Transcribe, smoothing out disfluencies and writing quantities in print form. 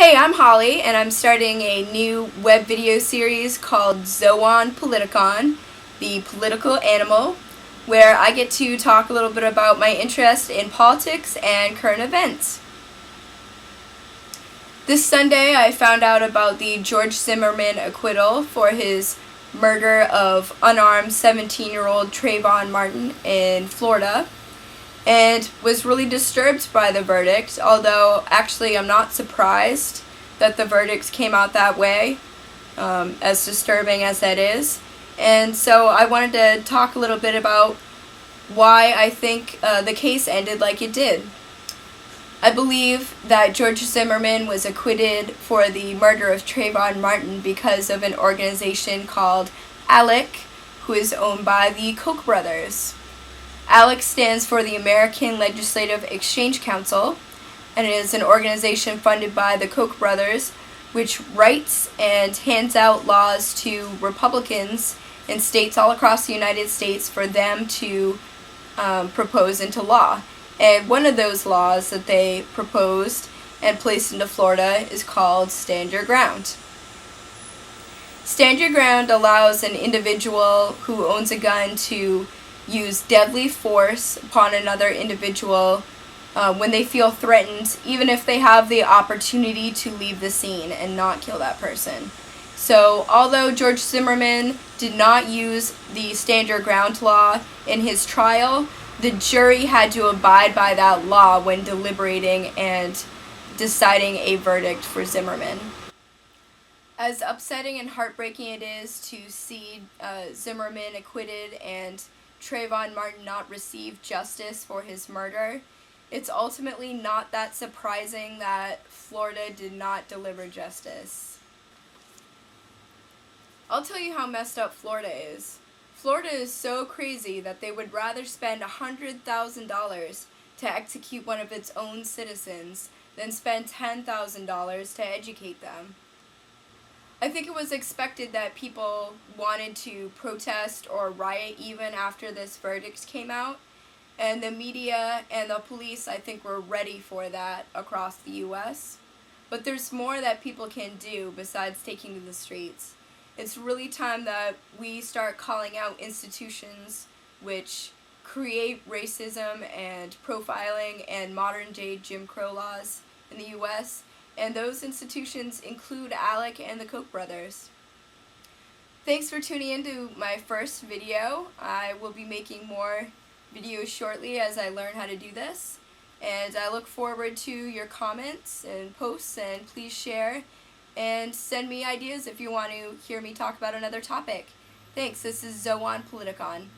Hey, I'm Holly, and I'm starting a new web video series called Zoon Politikon, the political animal, where I get to talk a little bit about my interest in politics and current events. This Sunday, I found out about the George Zimmerman acquittal for his murder of unarmed 17-year-old Trayvon Martin in Florida, and was really disturbed by the verdict, although actually I'm not surprised that the verdict came out that way, as disturbing as that is. And so I wanted to talk a little bit about why I think the case ended like it did. I believe that George Zimmerman was acquitted for the murder of Trayvon Martin because of an organization called ALEC, who is owned by the Koch brothers. ALEC stands for the American Legislative Exchange Council, and it is an organization funded by the Koch brothers, which writes and hands out laws to Republicans in states all across the United States for them to propose into law. And one of those laws that they proposed and placed into Florida is called Stand Your Ground. Stand Your Ground allows an individual who owns a gun to use deadly force upon another individual when they feel threatened, even if they have the opportunity to leave the scene and not kill that person. So although George Zimmerman did not use the Stand Your Ground law in his trial, the jury had to abide by that law when deliberating and deciding a verdict for Zimmerman. As upsetting and heartbreaking it is to see Zimmerman acquitted and Trayvon Martin not receive justice for his murder, it's ultimately not that surprising that Florida did not deliver justice. I'll tell you how messed up Florida is. Florida is so crazy that they would rather spend $100,000 to execute one of its own citizens than spend $10,000 to educate them. I think it was expected that people wanted to protest or riot even after this verdict came out, and the media and the police, I think, were ready for that across the U.S. But there's more that people can do besides taking to the streets. It's really time that we start calling out institutions which create racism and profiling and modern-day Jim Crow laws in the U.S., and those institutions include ALEC and the Koch brothers. Thanks for tuning in to my first video. I will be making more videos shortly as I learn how to do this, and I look forward to your comments and posts, and please share and send me ideas if you want to hear me talk about another topic. Thanks. This is Zoon Politikon.